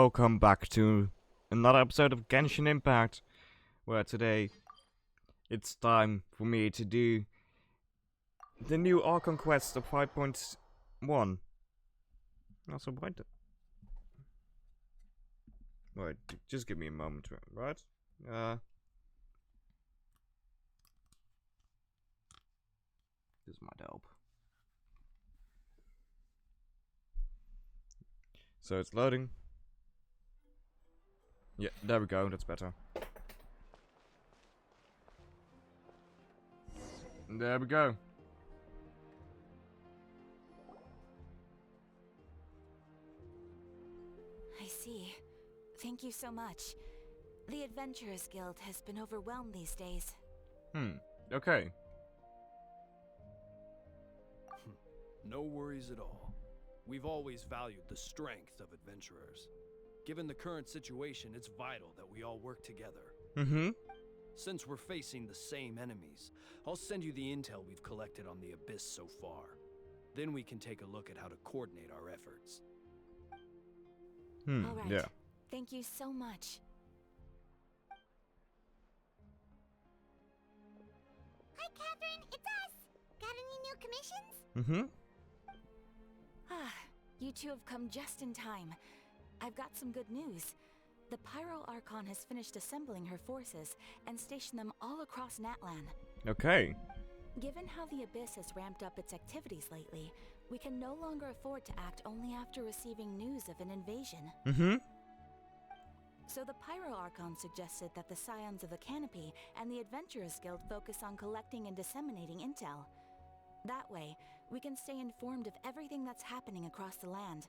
welcome back to another episode of Genshin Impact, where today it's time for me to do the new Archon quest of 5.1. Also, wait, just give me a moment, right? This might help. So it's loading. Yeah, there we go, that's better. There we go. I see. Thank you so much. The Adventurers Guild has been overwhelmed these days. Okay. No worries at all. We've always valued the strength of adventurers. Given the current situation, it's vital that we all work together. Since we're facing the same enemies, I'll send you the intel we've collected on the Abyss so far. Then we can take a look at how to coordinate our efforts. All right. Yeah. Thank you so much. Hi, Catherine. It's us. Got any new commissions? You two have come just in time. I've got some good news. The Pyro Archon has finished assembling her forces and stationed them all across Natlan. Okay. Given how the Abyss has ramped up its activities lately, we can no longer afford to act only after receiving news of an invasion. So the Pyro Archon suggested that the Scions of the Canopy and the Adventurers Guild focus on collecting and disseminating intel. That way, we can stay informed of everything that's happening across the land.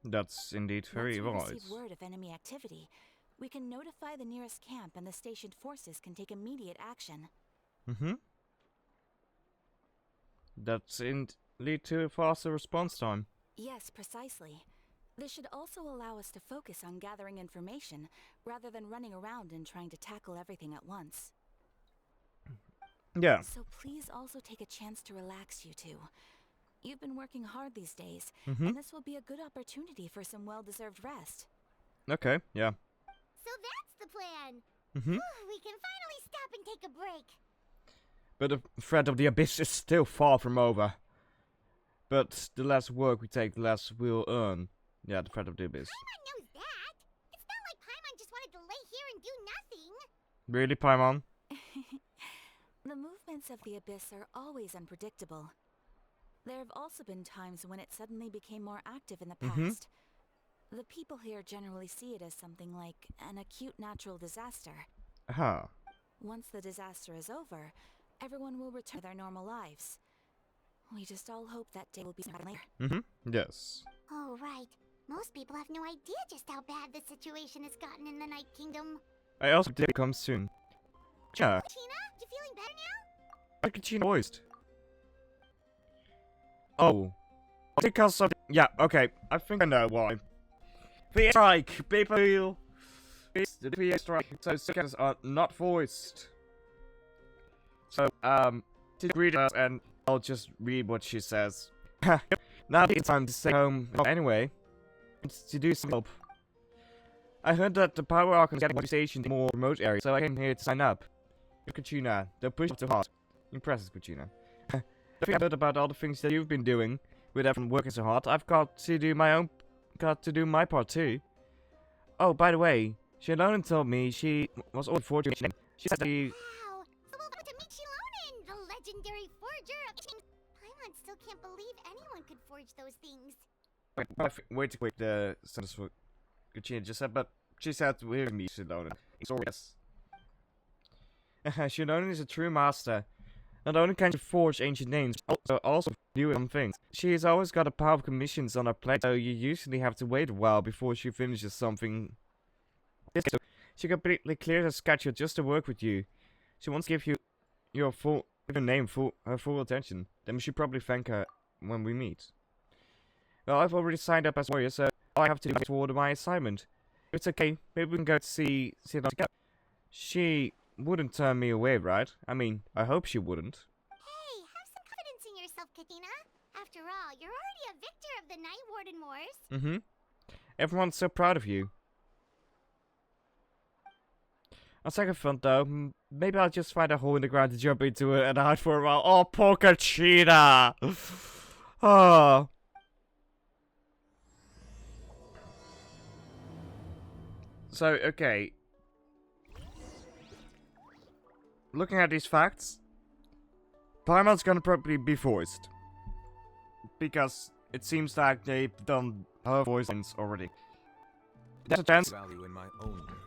That's indeed very Once we wise. receive word of enemy activity, we can notify the nearest camp and the stationed forces can take immediate action. That's lead to a faster response time. Yes, precisely. This should also allow us to focus on gathering information, rather than running around and trying to tackle everything at once. Yeah. So please also take a chance to relax, you two. You've been working hard these days, and this will be a good opportunity for some well-deserved rest. Okay, yeah. So that's the plan. We can finally stop and take a break. But the threat of the Abyss is still far from over. But the less work we take, the less we'll earn. Yeah, the threat of the Abyss. Paimon knows that. It's not like Paimon just wanted to lay here and do nothing. Really, Paimon? The movements of the Abyss are always unpredictable. There have also been times when it suddenly became more active in the past. The people here generally see it as something like an acute natural disaster. Once the disaster is over, everyone will return to their normal lives. We just all hope that day will be sooner later. Yes. Oh, right. Most people have no idea just how bad the situation has gotten in the Night Kingdom. I also did come soon. Yeah. Tina, you feeling better now? I could see voiced. Oh. Because of... Yeah, okay. I think I know why. The strike! People! The PA strike. So seconds are not voiced. So, to read it and I'll just read what she says. Now it's time to stay home anyway. It's to do some help. I heard that the Power Archon is getting stationed in more remote areas, so I came here to sign up. Kachuna, don't push too hard. Impressive, Kachuna. I've heard about all the things that you've been doing with everyone working so hard. I've got to do my part too. Oh, by the way, Shilonen told me she was already forging. She said that Wow, so we'll get to meet Shilonen, the legendary forger of things. Paimon still can't believe anyone could forge those things. Wait to quick the sentence for Kachuna just said, but she said we're me, Shilonen. So yes. Shilonen is a true master. Not only can she forge ancient names, but also do some things. She has always got a pile of commissions on her plate, so you usually have to wait a while before she finishes something. So she completely cleared her schedule just to work with you. She wants to give you your her full attention. Then we should probably thank her when we meet. Well, I've already signed up as a warrior, so all I have to do is order my assignment. If it's okay, maybe we can go to see her together. She wouldn't turn me away, right? I mean, I hope she wouldn't. Hey, have some confidence in yourself, Katina. After all, you're already a victor of the Night Warden Wars. Everyone's so proud of you. On second thought, though, maybe I'll just find a hole in the ground to jump into it and hide for a while. Oh, poor Kachina! Oh. So, okay. Looking at these facts, Paimon's gonna probably be voiced. Because it seems like they've done her voice lines already. There's a chance. Value in my own name.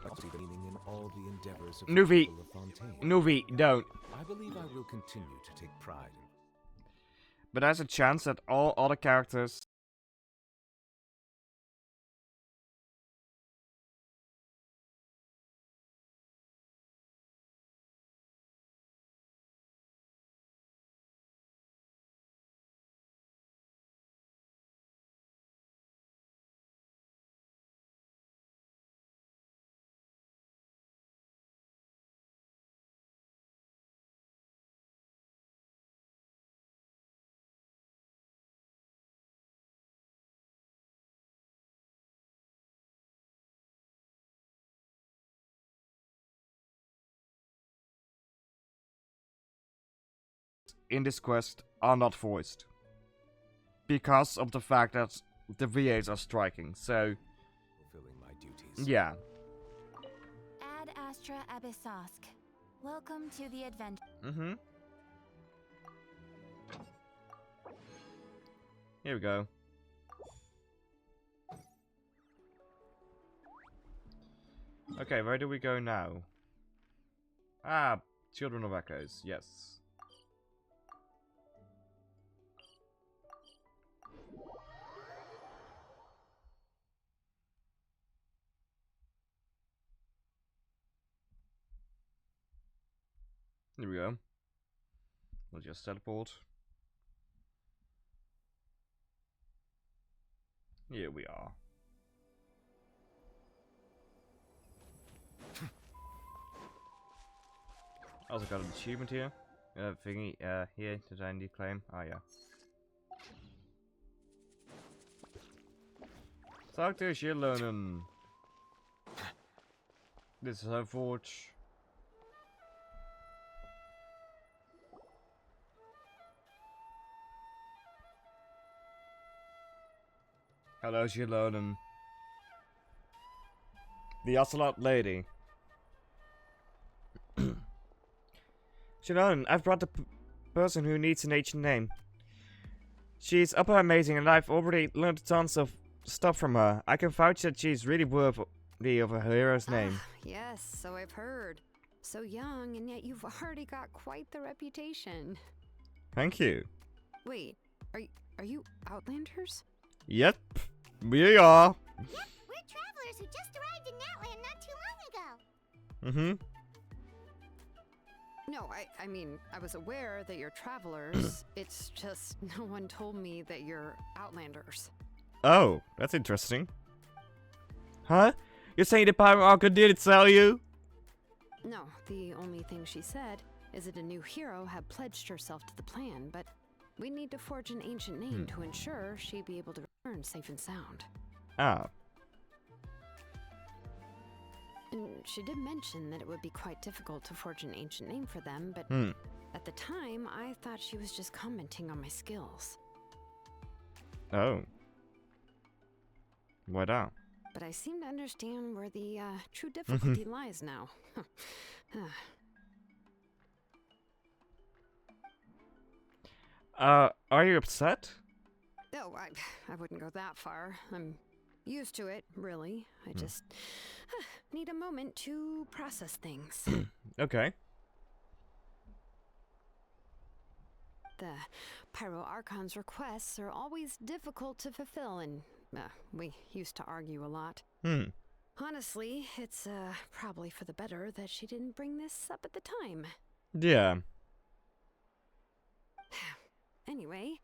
I see the meaning in all the endeavors of the Nuvi. people of Fontaine. Nuvi, don't. I believe I will continue to take pride in. But there's a chance that all other characters in this quest are not voiced. Because of the fact that the VAs are striking, so Fulfilling my duties. yeah. Ad Astra Abyssosk. Welcome to the adventure. Mm-hmm. Here we go. Okay, where do we go now? Ah, Children of Echoes, yes. Here we go. We'll just teleport. Here we are. Also got an achievement here. Thingy, here, did I need claim? Ah, yeah. Talk to Shilonen. This is her forge. Hello, Shilonen. The Ocelot Lady. Shilonen, I've brought the person who needs an ancient name. She's upper amazing and I've already learned tons of stuff from her. I can vouch that she's really worthy of a hero's name. Yes, so I've heard. So young, and yet you've already got quite the reputation. Thank you. Wait, are you Outlanders? Yep, we are. Yep, we're travelers who just arrived in Natlan not too long ago. Mm-hmm. No, I mean, I was aware that you're travelers. It's just no one told me that you're Outlanders. Oh, that's interesting. Huh? You're saying the pirate Arca didn't tell you? No, the only thing she said is that a new hero had pledged herself to the plan, but we need to forge an ancient name to ensure she'd be able to return safe and sound. Ah. And she did mention that it would be quite difficult to forge an ancient name for them, but at the time, I thought she was just commenting on my skills. Oh. Why not? But I seem to understand where the true difficulty lies now. Are you upset? No, I wouldn't go that far. I'm used to it, really. I just need a moment to process things. Okay. The Pyro Archon's requests are always difficult to fulfill, and we used to argue a lot. Honestly, it's probably for the better that she didn't bring this up at the time. Yeah. Anyway,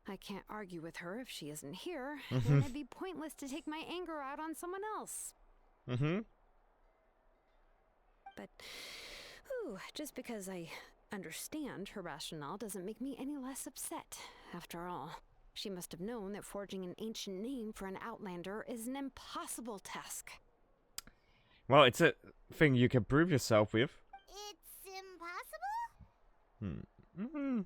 I can't argue with her if she isn't here, and it'd be pointless to take my anger out on someone else. But, just because I understand her rationale doesn't make me any less upset. After all, she must have known that forging an ancient name for an Outlander is an impossible task. Well, it's a thing you can prove yourself with. It's impossible?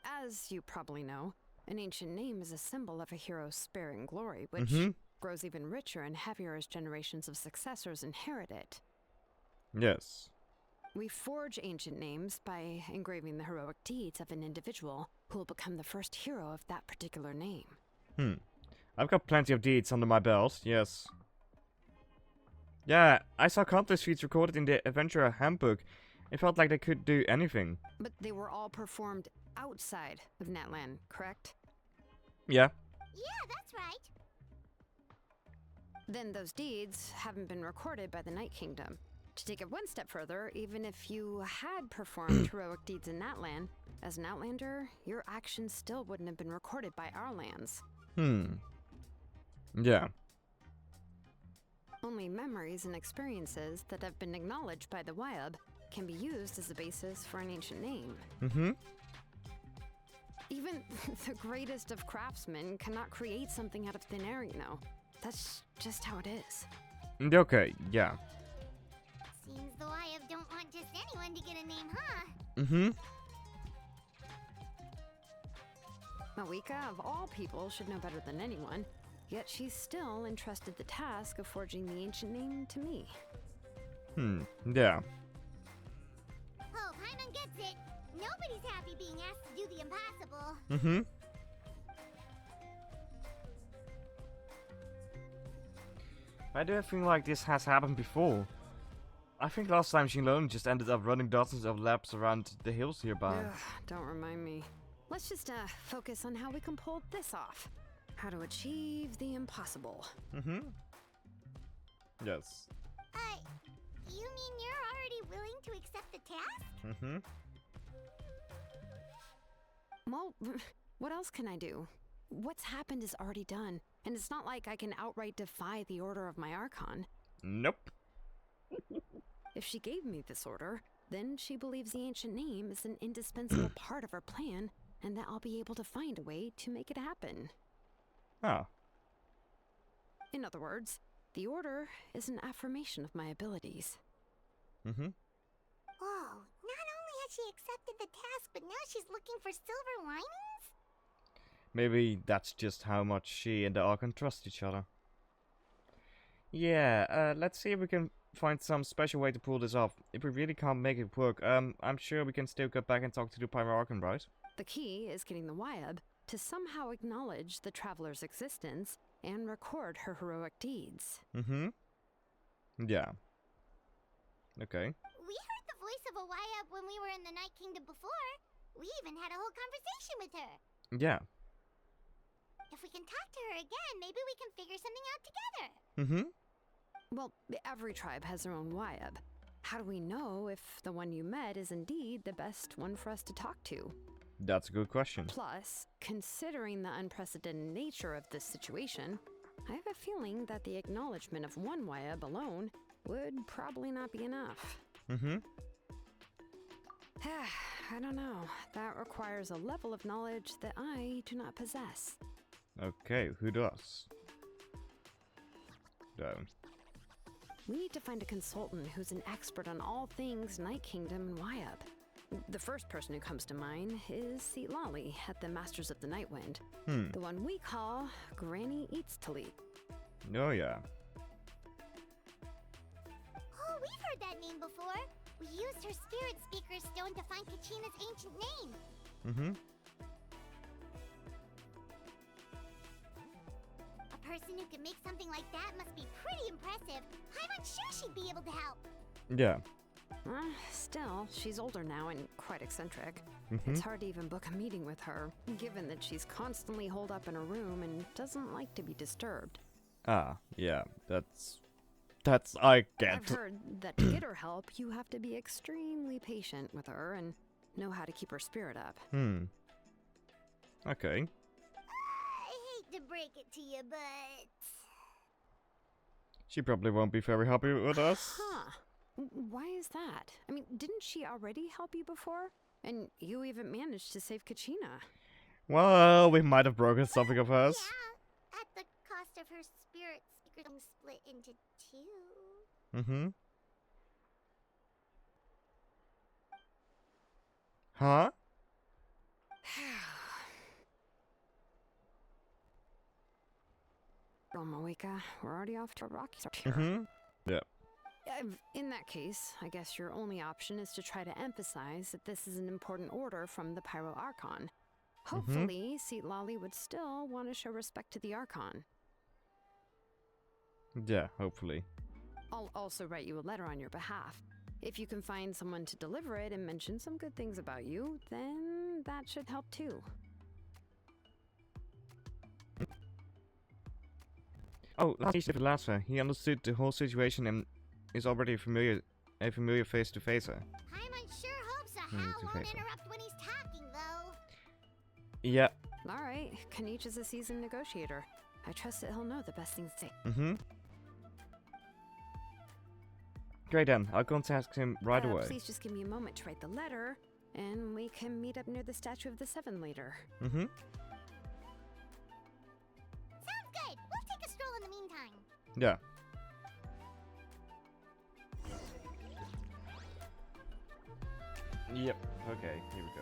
As you probably know, an ancient name is a symbol of a hero's spirit and glory, which grows even richer and heavier as generations of successors inherit it. Yes. We forge ancient names by engraving the heroic deeds of an individual who will become the first hero of that particular name. I've got plenty of deeds under my belt, yes. Yeah, I saw countless feats recorded in the Adventurer Handbook. It felt like they could do anything. But they were all performed outside of Natlan, correct? Yeah. Yeah, that's right. Then those deeds haven't been recorded by the Night Kingdom. To take it one step further, even if you had performed heroic deeds in Natlan, as an Outlander, your actions still wouldn't have been recorded by our lands. Yeah. Only memories and experiences that have been acknowledged by the Wyab can be used as a basis for an ancient name. Even the greatest of craftsmen cannot create something out of thin air, you know. That's just how it is. Okay, yeah. Seems the Wyab don't want just anyone to get a name, huh? Mawika, of all people, should know better than anyone. Yet she's still entrusted the task of forging the ancient name to me. Yeah. Oh, Paimon gets it. Nobody's happy being asked to do the impossible. I do feel like this has happened before. I think last time Xinlong just ended up running dozens of laps around the hills hereby. Ugh, don't remind me. Let's just focus on how we can pull this off. How to achieve the impossible. Yes. You mean you're already willing to accept the task? Well, what else can I do? What's happened is already done, and it's not like I can outright defy the order of my Archon. Nope. If she gave me this order, then she believes the ancient name is an indispensable part of her plan, and that I'll be able to find a way to make it happen. Ah. In other words, the order is an affirmation of my abilities. Whoa, not only has she accepted the task, but now she's looking for silver linings? Maybe that's just how much she and the Archon trust each other. Yeah, let's see if we can find some special way to pull this off. If we really can't make it work, I'm sure we can still get back and talk to the Pyro Archon, right? The key is getting the Wyab to somehow acknowledge the traveler's existence and record her heroic deeds. Yeah. Okay. We heard the voice of a Wyab when we were in the Night Kingdom before. We even had a whole conversation with her. Yeah. If we can talk to her again, maybe we can figure something out together. Well, every tribe has their own Wyab. How do we know if the one you met is indeed the best one for us to talk to? That's a good question. Plus, considering the unprecedented nature of this situation, I have a feeling that the acknowledgement of one Wyab alone would probably not be enough. I don't know. That requires a level of knowledge that I do not possess. Okay, who does? Don't. We need to find a consultant who's an expert on all things Night Kingdom and Wyab. The first person who comes to mind is Seatlali at the Masters of the Nightwind. The one we call Granny Eats to Leap. Oh yeah. Oh, we've heard that name before. We used her spirit speaker stone to find Kachina's ancient name. A person who can make something like that must be pretty impressive. I'm sure she'd be able to help. Yeah. Still, she's older now and quite eccentric. It's hard to even book a meeting with her, given that she's constantly holed up in her room and doesn't like to be disturbed. Ah, yeah, that's I get. I've heard that to get her help, you have to be extremely patient with her and know how to keep her spirit up. Okay. I hate to break it to you, but... She probably won't be very happy with us. Huh. Why is that? I mean, didn't she already help you before? And you even managed to save Kachina. Well, we might have broken something of hers. Yeah, at the cost of her spirit speaker being split into two. Mm-hmm. Huh? Well, Moeka, we're already off to a rocky start here. Mm-hmm. Yeah. In that case, I guess your only option is to try to emphasize that this is an important order from the Pyro Archon. Hopefully, Lali would still want to show respect to the Archon. Yeah, hopefully. I'll also write you a letter on your behalf. If you can find someone to deliver it and mention some good things about you, then that should help too. Oh, that's easy for Lasser. He understood the whole situation and is already a familiar face-to-facer. Paimon sure hopes a howl won't interrupt when he's talking, though. Yeah. Alright, Kanich is a seasoned negotiator. I trust that he'll know the best things to say. Mm-hmm. Great then, I'll contact him right away. Please just give me a moment to write the letter, and we can meet up near the Statue of the Seven later. Mm-hmm. Sounds good. We'll take a stroll in the meantime. Yeah. Yep. Okay, here we go.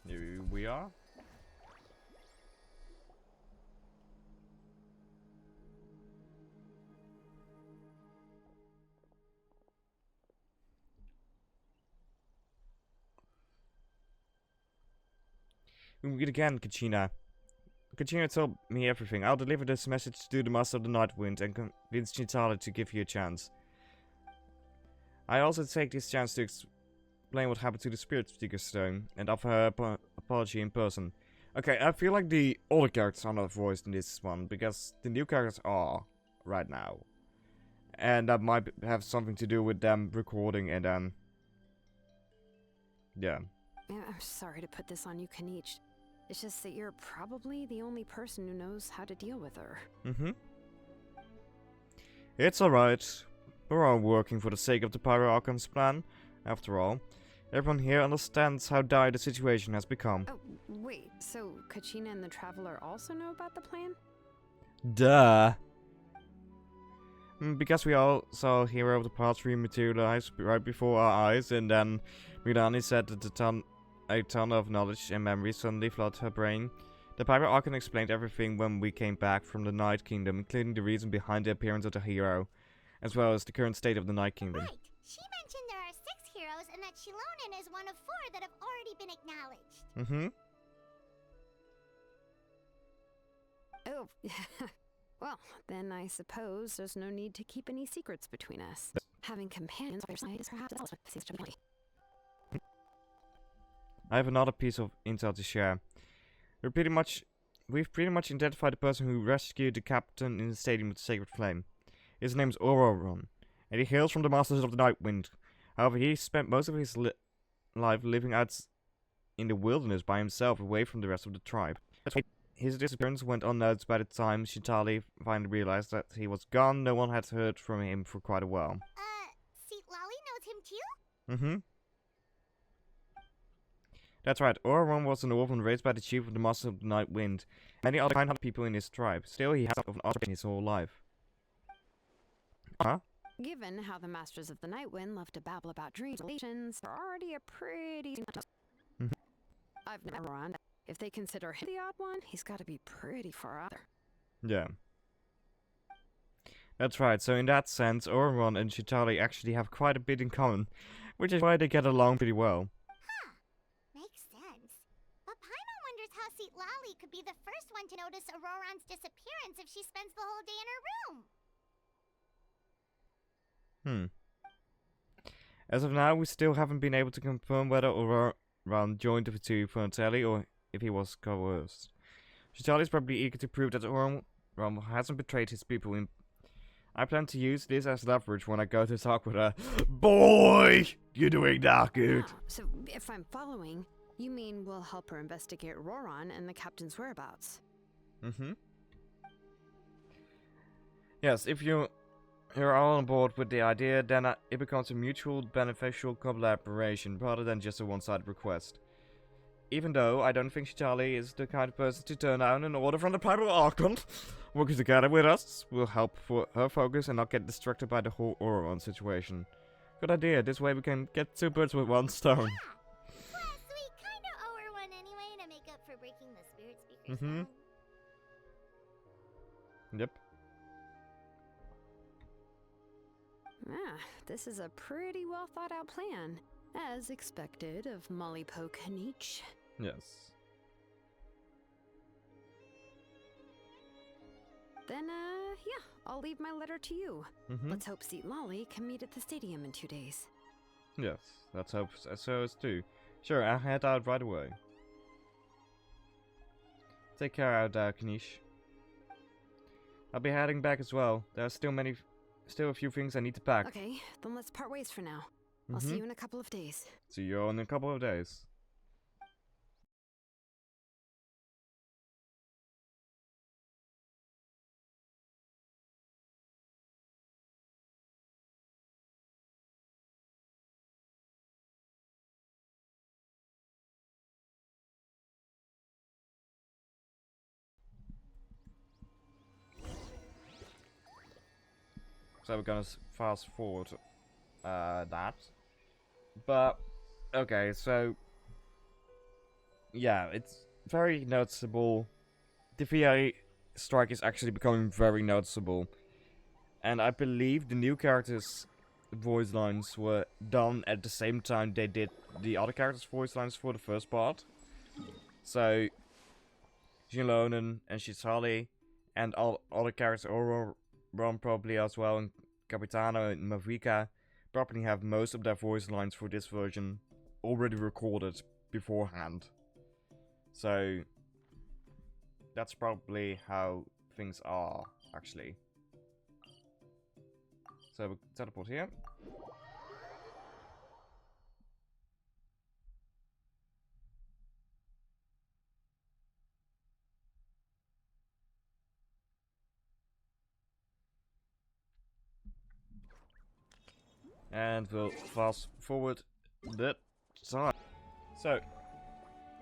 Here we are. We meet again, Kachina. Kachina told me everything. I'll deliver this message to the Master of the Night Wind and convince Chintala to give you a chance. I also take this chance to explain what happened to the Spirit Speaker Stone and offer her apology in person. Okay, I feel like the older characters are not voiced in this one, because the new characters are right now. And that might have something to do with them recording and then... yeah. I'm sorry to put this on you, Kanich. It's just that you're probably the only person who knows how to deal with her. Mm-hmm. It's alright. We're all working for the sake of the Pyro Archon's plan, after all. Everyone here understands how dire the situation has become. Oh, wait, so Kachina and the Traveler also know about the plan? Duh. Because we all saw Hero of the Past rematerialize right before our eyes, and then Milani said that a ton of knowledge and memory suddenly flooded her brain. The Pyro Archon explained everything when we came back from the Night Kingdom, including the reason behind the appearance of the hero, as well as the current state of the Night Kingdom. Right. She mentioned there are 6 heroes and that Shilonen is one of 4 that have already been acknowledged. Mm-hmm. Oh, well, then I suppose there's no need to keep any secrets between us. Having companions on their side is perhaps also seems to be. I have another piece of intel to share. We've pretty much identified the person who rescued the captain in the stadium with the Sacred Flame. His name's Auroron, and he hails from the Masters of the Night Wind. However, he spent most of his life living out in the wilderness by himself, away from the rest of the tribe. His disappearance went unnoticed by the time Shitali finally realized that he was gone. No one had heard from him for quite a while. Lali knows him too? Mm-hmm. That's right, Auroron was an orphan raised by the chief of the Masters of the Night Wind. Many other kind-hearted people in his tribe. Still, he has an orphan in his whole life. Huh? Given how the Masters of the Night Wind love to babble about dreams and relations, they're already a pretty... I've never on. If they consider him the odd one, he's got to be pretty far out there. Yeah. That's right, so in that sense, Auroron and Shitali actually have quite a bit in common, which is why they get along pretty well. Huh. Makes sense. But Paimon wonders how Lali could be the first one to notice Auroron's disappearance if she spends the whole day in her room. As of now, we still haven't been able to confirm whether Auroron joined the two voluntarily or if he was coerced. Shitali is probably eager to prove that Auroron hasn't betrayed his people. I plan to use this as leverage when I go to talk with her. Boy! You're doing that good! So, if I'm following, You mean we'll help her investigate Roran and the captain's whereabouts? Mm-hmm. Yes, if you're all on board with the idea, then it becomes a mutual beneficial collaboration rather than just a one-sided request. Even though I don't think Charlie is the kind of person to turn down an order from the Pyro Archon, working together with us will help for her focus and not get distracted by the whole Auron situation. Good idea, this way we can get 2 birds with 1 stone. Plus, we kinda owe her one anyway to make up for breaking the Spirit Speaker's Mhm. phone. Yep. Ah, this is a pretty well thought out plan. As expected of Molly Poke Nietzsche. Yes. Then, yeah, I'll leave my letter to you. Mhm. Let's hope Seat Lolly can meet at the stadium in 2 days. Yes, let's hope so as too. Sure, I'll head out right away. Take care out there, Kanish. I'll be heading back as well. There are still a few things I need to pack. Okay, then let's part ways for now. I'll see you in a couple of days. See you in a couple of days. So we're gonna fast forward that. But, okay, so... yeah, it's very noticeable. The VA strike is actually becoming very noticeable. And I believe the new characters' voice lines were done at the same time they did the other characters' voice lines for the first part. So, Jilonen and Shizali and all other characters, Ron probably as well, and Capitano and Mavrika probably have most of their voice lines for this version already recorded beforehand. So, that's probably how things are, actually. So, we teleport here. And we'll fast forward the time. So,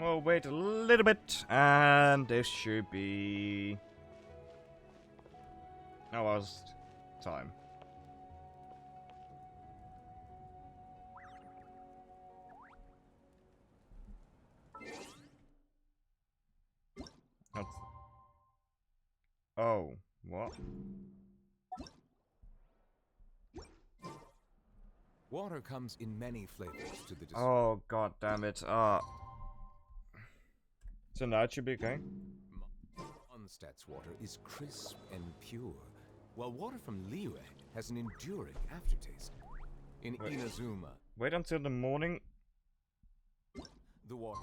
we'll wait a little bit, and this should be almost time. That's... oh, what? Water comes in many flavors to the dessert. Oh, god damn it. So now it should be okay. Mondstadt's water is crisp and pure, while water from Liyue has an enduring aftertaste. In Wait. Inazuma, Wait until the morning. the water...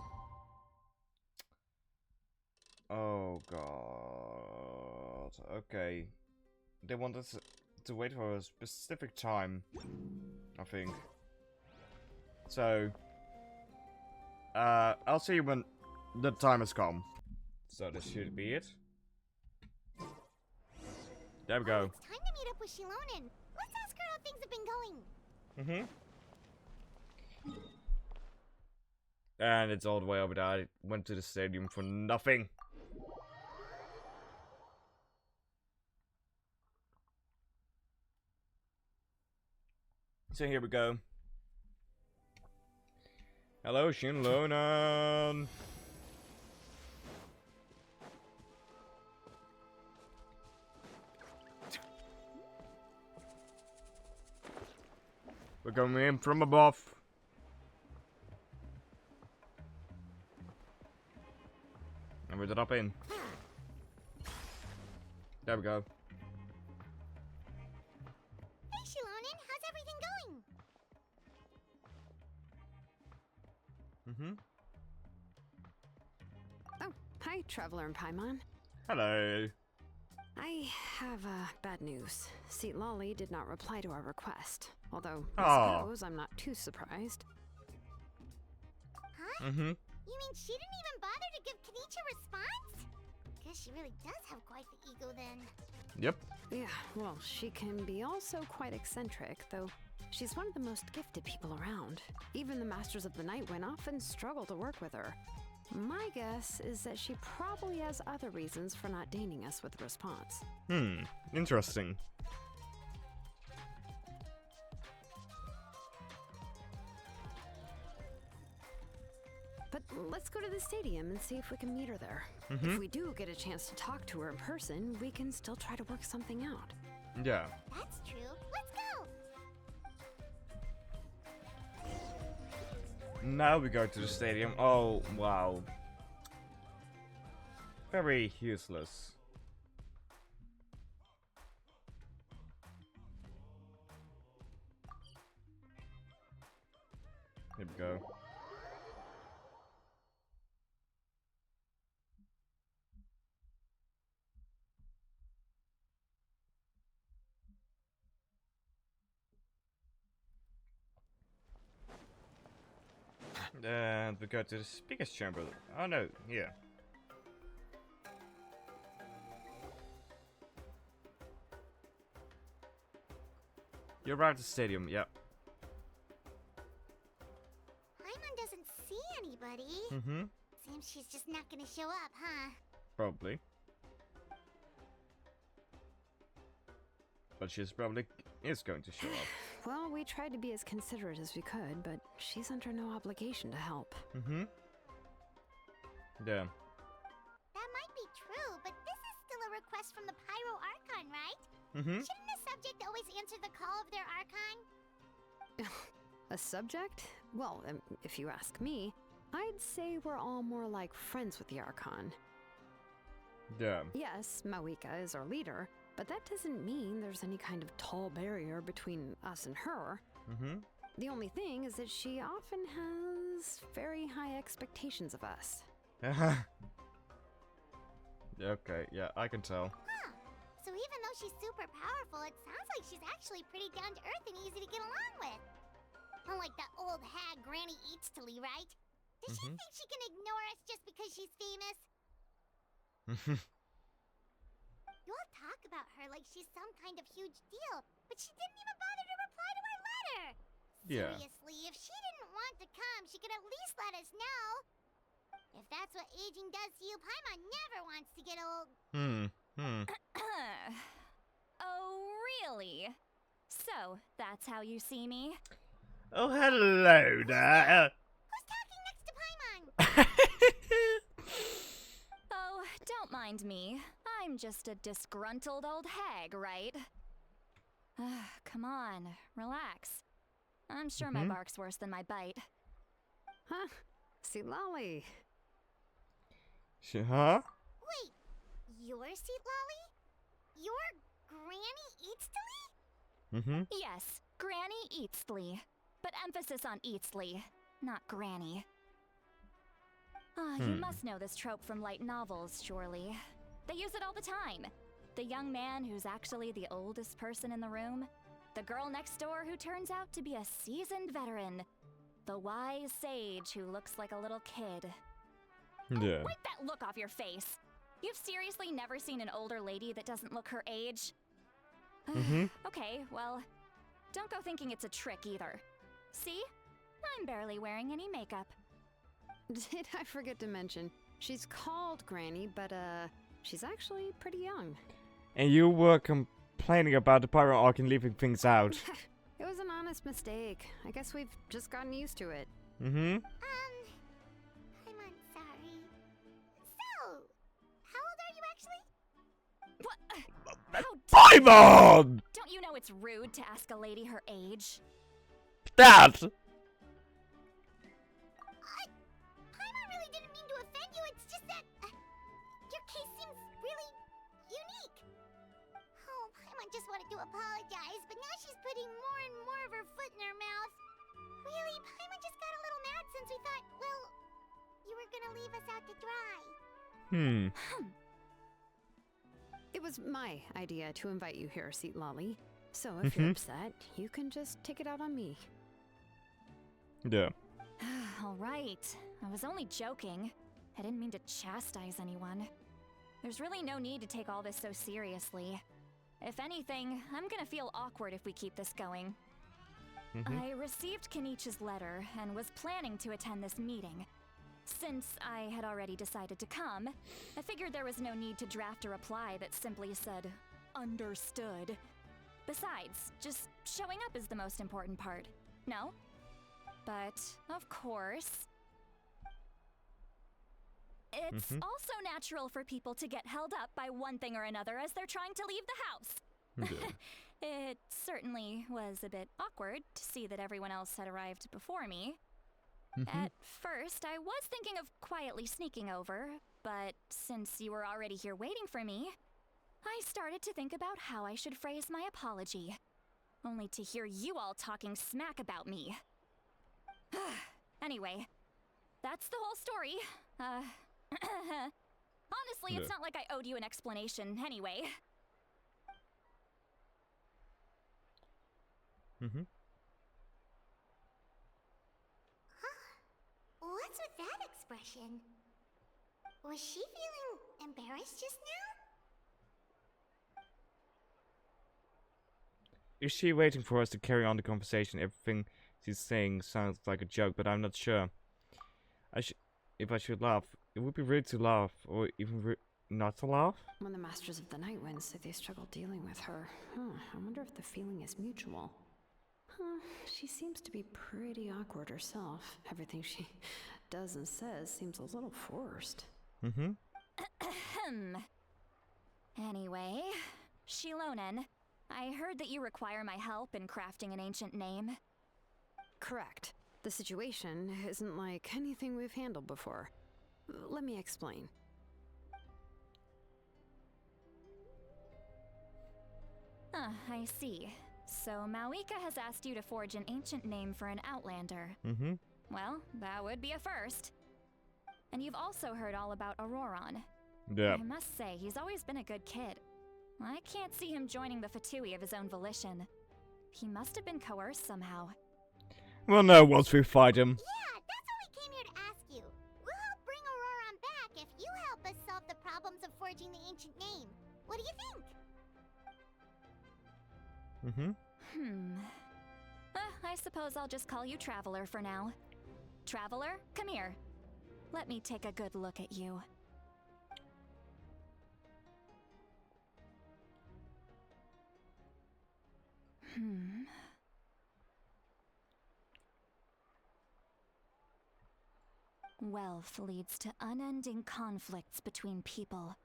Oh god. Okay. They want us to wait for a specific time, I think. So, I'll see you when the time has come. So this should be it. There we go. It's time to meet up with Shilonen. Let's ask her how things have been going. And it's all the way over there. I went to the stadium for nothing. So here we go. Hello, Shinlonan. We're coming in from above. And we're dropping. There we go. Hey, Shilonen, how's everything going? Oh, hi, Traveler and Paimon. Hello. I have bad news. Seat Lolly did not reply to our request. Although, Aw. I suppose I'm not too surprised. Huh? You mean she didn't even bother to give Kenichi a response? Guess she really does have quite the ego then. Yep. Yeah, well, she can be also quite eccentric, though she's one of the most gifted people around. Even the Masters of the Night Wind often struggle to work with her. My guess is that she probably has other reasons for not deigning us with a response. Interesting. But let's go to the stadium and see if we can meet her there. If we do get a chance to talk to her in person, we can still try to work something out. Yeah. That's true. Let's go! Now we go to the stadium. Oh, wow. Very useless. Here we go. And we go to the speaker's chamber. Oh no, here. You arrived at the stadium, yep. Paimon doesn't see anybody. Seems she's just not gonna show up, huh? Probably. But she's probably is going to show up. Well, we tried to be as considerate as we could, but she's under no obligation to help. Yeah. That might be true, but this is still a request from the Pyro Archon, right? Shouldn't a subject always answer the call of their Archon? A subject? Well, if you ask me, I'd say we're all more like friends with the Archon. Yeah. Yes, Mawika is our leader, but that doesn't mean there's any kind of tall barrier between us and her. The only thing is that she often has very high expectations of us. Okay, yeah, I can tell. Huh. So even though she's super powerful, it sounds like she's actually pretty down to earth and easy to get along with. Unlike that old hag Granny Eatstily, right? Does she think she can ignore us just because she's famous? You all talk about her like she's some kind of huge deal, but she didn't even bother to reply to our letter. Yeah. Seriously, if she didn't want to come, she could at least let us know. If that's what aging does to you, Paimon never wants to get old. Oh, really? So, that's how you see me? Oh, hello there. Who's talking next to Paimon? Oh, don't mind me. I'm just a disgruntled old hag, right? Come on, relax. I'm sure my bark's worse than my bite. Huh? See, Lolly. Huh? Wait, you're Seat Lolly? You're Granny Eatstily? Yes, Granny Eatsley. But emphasis on Eatsley, not Granny. You must know this trope from light novels, surely. They use it all the time. The young man who's actually the oldest person in the room. The girl next door who turns out to be a seasoned veteran. The wise sage who looks like a little kid. Yeah. Wipe that look off your face! You've seriously never seen an older lady that doesn't look her age? Okay, well, don't go thinking it's a trick either. See? I'm barely wearing any makeup. Did I forget to mention, she's called Granny, but she's actually pretty young. And you were complaining about the Pyro Archon leaving things out. It was an honest mistake. I guess we've just gotten used to it. I'm sorry. So, how old are you actually? What? How Paimon! Don't you know it's rude to ask a lady her age? That! Paimon really didn't mean to offend you, it's just that your case seems really unique. Oh, Paimon just wanted to apologize, but now she's putting more and more of her foot in her mouth. Really, Paimon just got a little mad since we thought, well, you were gonna leave us out to dry. It was my idea to invite you here, Seat Lolly. So if you're upset, you can just take it out on me. Yeah. All right. I was only joking. I didn't mean to chastise anyone. There's really no need to take all this so seriously. If anything, I'm gonna feel awkward if we keep this going. I received Kenichi's letter and was planning to attend this meeting. Since I had already decided to come, I figured there was no need to draft a reply that simply said, "Understood." Besides, just showing up is the most important part, no? But, of course, it's also natural for people to get held up by one thing or another as they're trying to leave the house. It certainly was a bit awkward to see that everyone else had arrived before me. At first, I was thinking of quietly sneaking over, but since you were already here waiting for me, I started to think about how I should phrase my apology, only to hear you all talking smack about me. Anyway, that's the whole story. Honestly, it's not like I owed you an explanation anyway. What's with that expression? Was she feeling embarrassed just now? Is she waiting for us to carry on the conversation? Everything she's saying sounds like a joke, but I'm not sure. If I should laugh, it would be rude to laugh, or even not to laugh. When the Masters of the Night Wind say they struggle dealing with her, I wonder if the feeling is mutual. She seems to be pretty awkward herself. Everything she does and says seems a little forced. Anyway, Shilonen, I heard that you require my help in crafting an ancient name. Correct. The situation isn't like anything we've handled before. Let me explain. I see. So Mawika has asked you to forge an ancient name for an Outlander. Well, that would be a first. And you've also heard all about Auroron. Yeah. I must say, he's always been a good kid. I can't see him joining the Fatui of his own volition. He must have been coerced somehow. We'll know once we fight him. Yeah, that's what we came here to ask you. We'll help bring Auroron back if you help us solve the problems of forging the ancient name. What do you think? I suppose I'll just call you Traveler for now. Traveler, come here. Let me take a good look at you. Wealth leads to unending conflicts between people.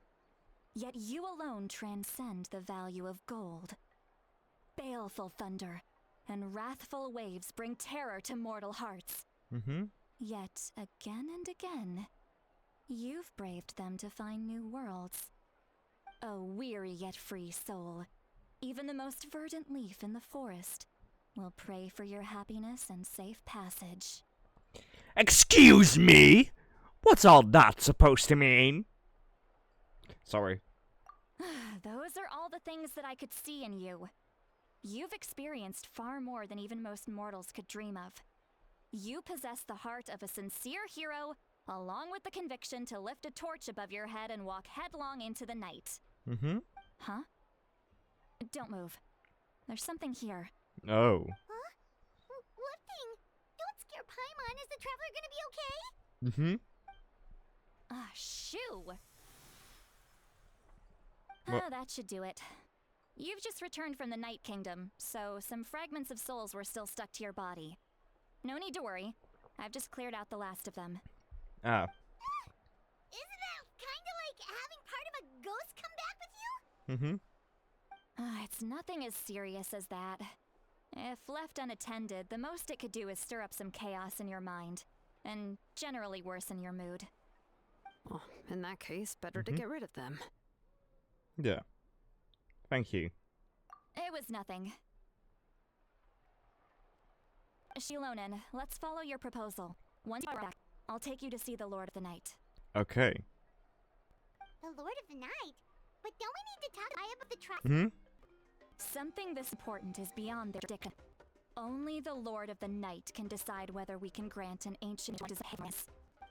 Yet you alone transcend the value of gold. Baleful thunder and wrathful waves bring terror to mortal hearts. Yet, again and again, you've braved them to find new worlds. A weary yet free soul, even the most verdant leaf in the forest will pray for your happiness and safe passage. Excuse me? What's all that supposed to mean? Sorry. Those are all the things that I could see in you. You've experienced far more than even most mortals could dream of. You possess the heart of a sincere hero, along with the conviction to lift a torch above your head and walk headlong into the night. Huh? Don't move. There's something here. Oh. Huh? What thing? Don't scare Paimon. Is the Traveler gonna be okay? Shoo! What? That should do it. You've just returned from the Night Kingdom, so some fragments of souls were still stuck to your body. No need to worry. I've just cleared out the last of them. Ah. Isn't that kinda like having part of a ghost come back with you? It's nothing as serious as that. If left unattended, the most it could do is stir up some chaos in your mind, and generally worsen your mood. Well, in that case, better to get rid of them. Yeah. Thank you. It was nothing. Shilonen, let's follow your proposal. Once you're back, I'll take you to see the Lord of the Night. Okay. The Lord of the Night? But don't we need to talk about the Traveler? Something this important is beyond their diction. Only the Lord of the Night can decide whether we can grant an ancient desire.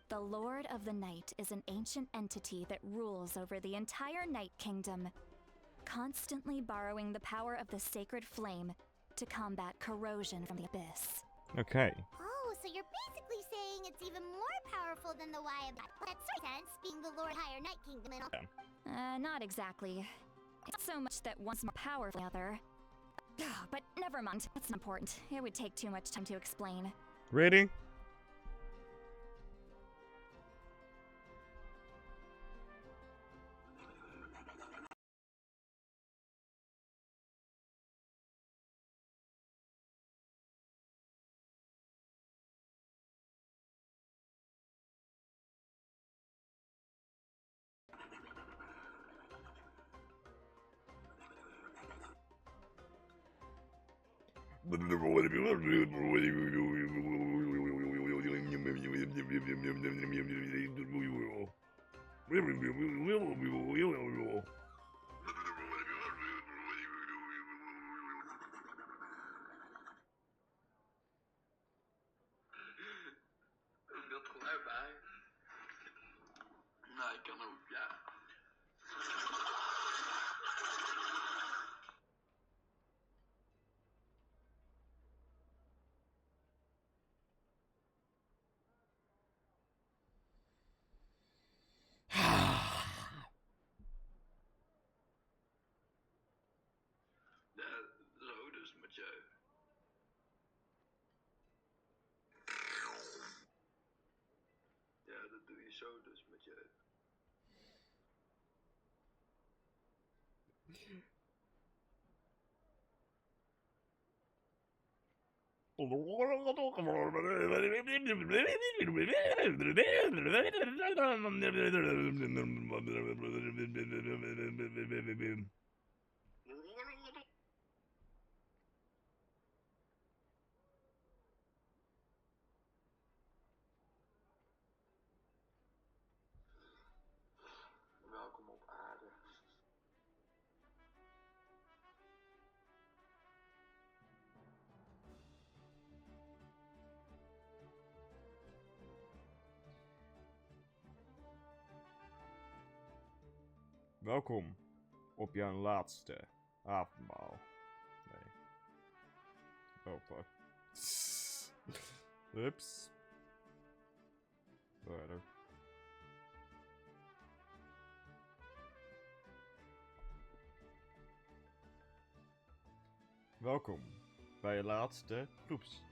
The Lord of the Night is an ancient entity that rules over the entire Night Kingdom, constantly borrowing the power of the sacred flame to combat corrosion from the abyss. Okay. Oh, so you're basically saying it's even more powerful than the Wyatt. That's sense, being the Lord Higher Night Kingdom and all. Not exactly. It's so much that one's more powerful than the other. But never mind, that's not important. It would take too much time to explain. Really? Dat geluid bij. Nou, ik kan ook, ja. Ja, zo dus met je. Ja, dat doe je zo dus met je. Welkom op aarde. Welkom op jouw laatste avondmaal. Nee. Oh, fuck. Ups. Verder. Welkom bij je laatste groeps.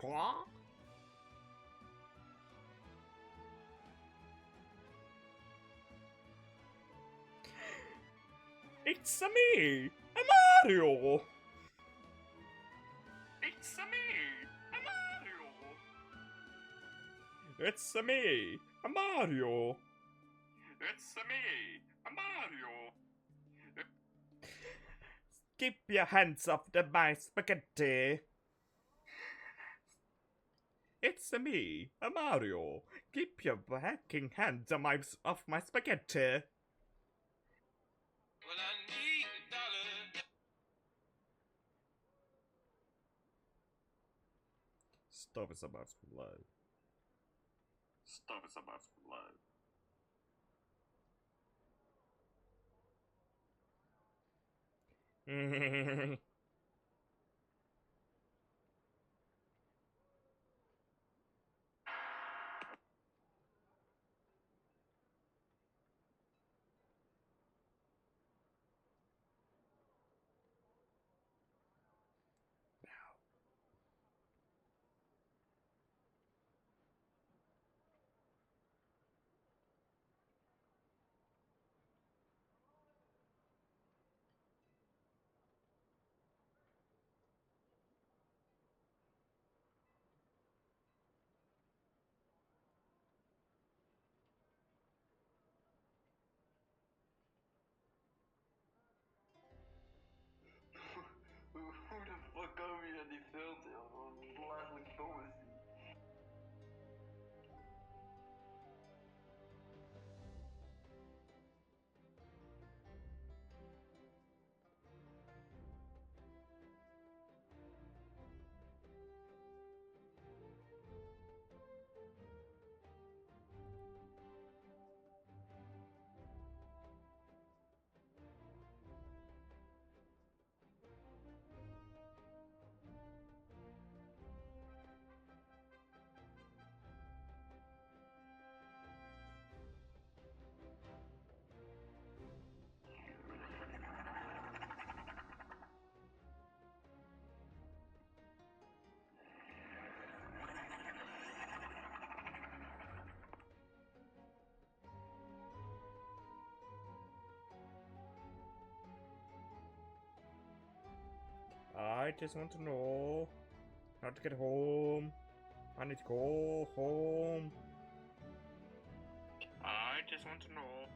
Quoi? It's me, Mario. It's me, Mario. It's me, Mario. It's me, Mario. Keep your hands off my spaghetti. It's me, a Mario. Keep your hacking hands on off my spaghetti. Well, I need $1. Stop is about to blow. Stop is about to blow. Who the fuck over je die filter, joh? Wat belachelijk dom is die. I just want to know how to get home. I need to go home. I just want to know.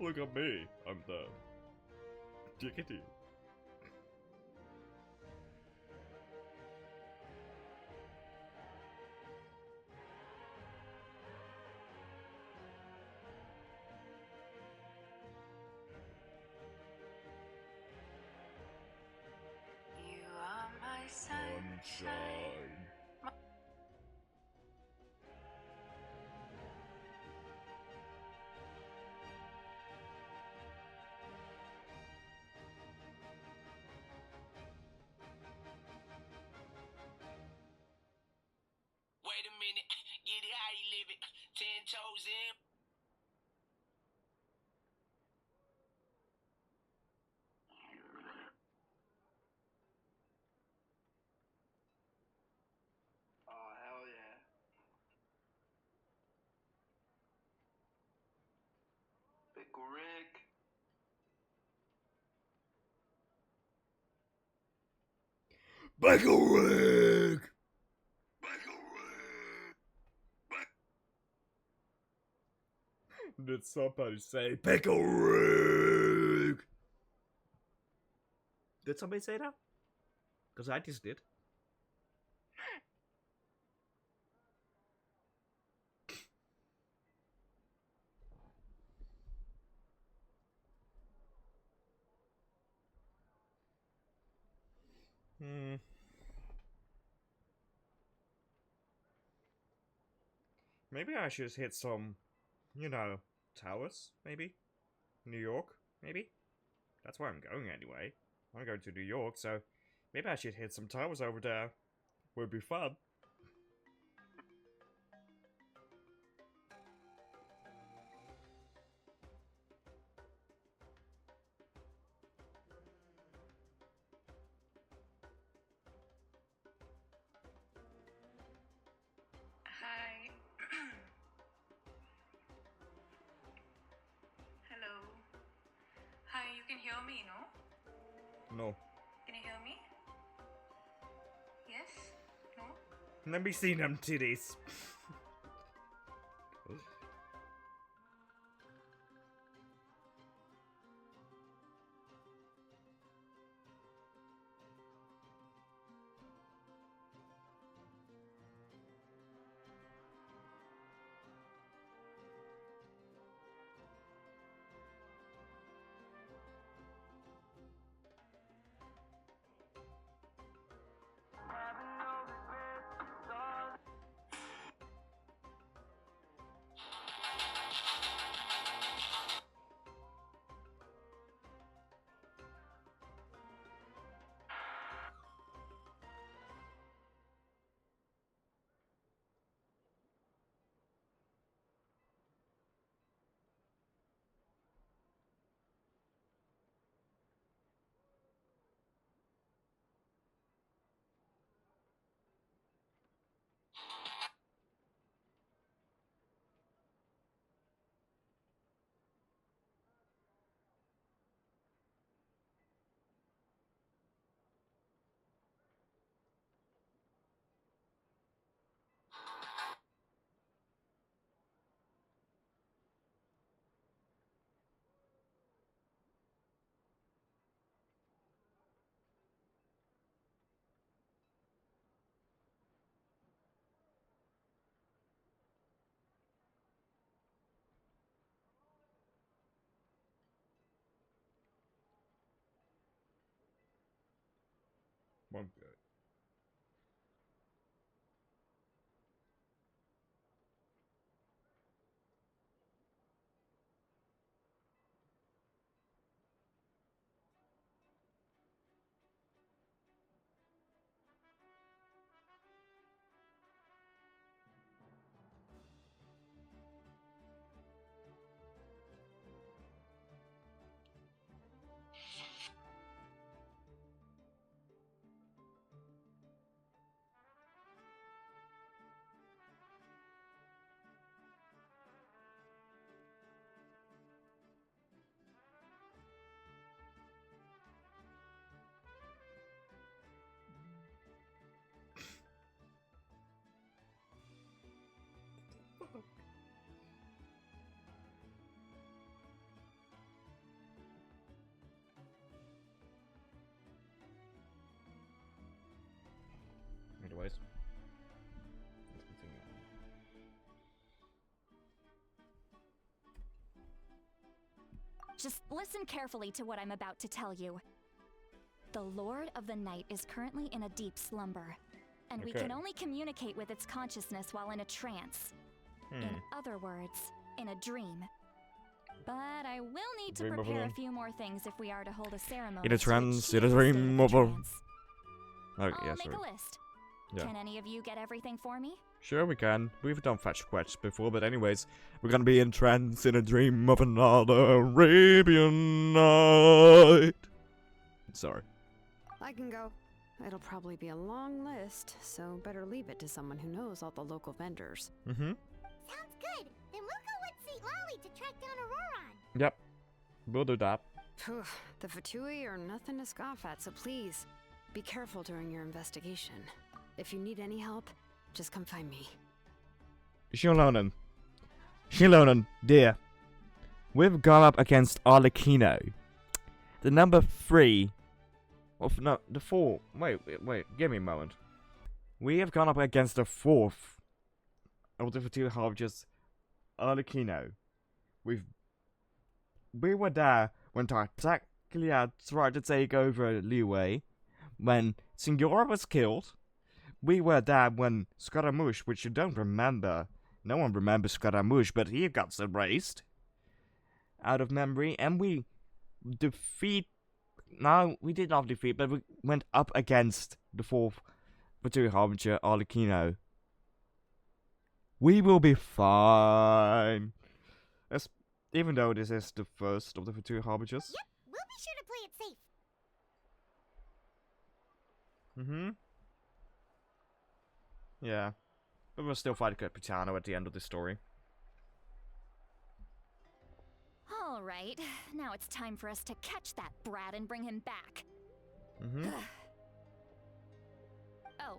Look at me, I'm the dickety. You are my sunshine. Wait a minute, get it how you live it. 10 toes in. Oh, hell yeah. Pickle Rick. Pickle Rick! Did somebody say Pickle Rick? Did somebody say that? Because I just did. Maybe I should hit some, you know, towers, maybe? New York, maybe? That's where I'm going anyway. I'm going to New York, so maybe I should hit some towers over there. Would be fun. can hear me, no? No. Can you hear me? Yes? No? Let me see them titties. One good. Anyways, let's continue. Just listen carefully to what I'm about to tell you. The Lord of the Night is currently in a deep slumber, and we can only communicate with its consciousness while in a trance. In other words, in a dream. But I will need to prepare a few more things if we are to hold a ceremony. In a trance, in a dream of a... I'll yeah, make a list. Yeah. Can any of you get everything for me? Sure we can. We've done fetch quests before, but anyways, we're gonna be in trance in a dream of another Arabian night. Sorry. I can go. It'll probably be a long list, so better leave it to someone who knows all the local vendors. Mm-hmm. Sounds good. Then we'll go with St. Lolly to track down Auroron. Yep. We'll do that. Phew, the Fatui are nothing to scoff at, so please, be careful during your investigation. If you need any help, just come find me. Shilonan, dear. We've gone up against Arlecchino. The number 3... no, the 4... Wait, give me a moment. We have gone up against the 4th of the two Harvesters, Arlecchino. We were there when Tartaglia tried to take over Liyue, when Signora was killed. We were there when Scaramouche, which you don't remember. No one remembers Scaramouche, but he got erased out of memory, and we defeat... No, we did not defeat, but we went up against the 4th Fatui Harbinger, Arlecchino. We will be fine. Even though this is the first of the Fatui Harbingers. Yep, we'll be sure to play it safe. Mm-hmm. Yeah. But we'll still fight Capitano at the end of the story. right, now it's time for us to catch that brat and bring him back. Oh,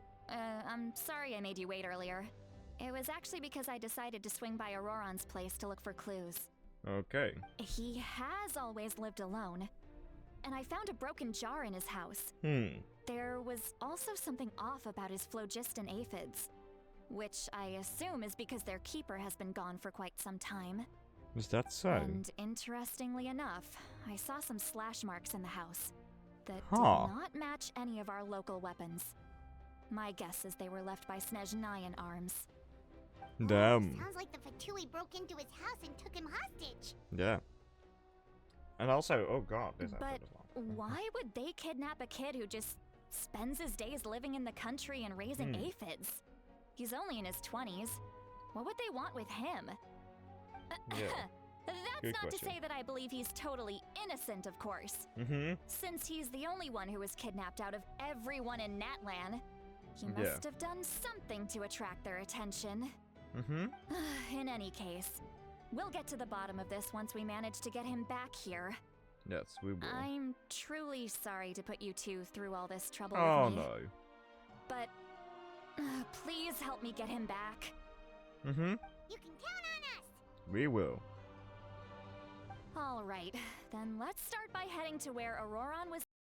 I'm sorry I made you wait earlier. It was actually because I decided to swing by Auroron's place to look for clues. Okay. He has always lived alone, and I found a broken jar in his house. There was also something off about his phlogiston aphids, which I assume is because their keeper has been gone for quite some time. Is that so? And interestingly enough, I saw some slash marks in the house that did not match any of our local weapons. My guess is they were left by Snezhnayan arms. Damn. Sounds like the Fatui broke into his house and took him hostage. Yeah. And also, oh god, this But episode is long. why would they kidnap a kid who just spends his days living in the country and raising aphids? He's only in his 20s. What would they want with him? Yeah. That's Good not question. to say that I believe he's totally innocent, of course. Since he's the only one who was kidnapped out of everyone in Natlan, he must have done something to attract their attention. In any case, we'll get to the bottom of this once we manage to get him back here. Yes, we will. I'm truly sorry to put you two through all this trouble Oh with me. no. But please help me get him back. You can count on us. We will. All right, then let's start by heading to where Auroron was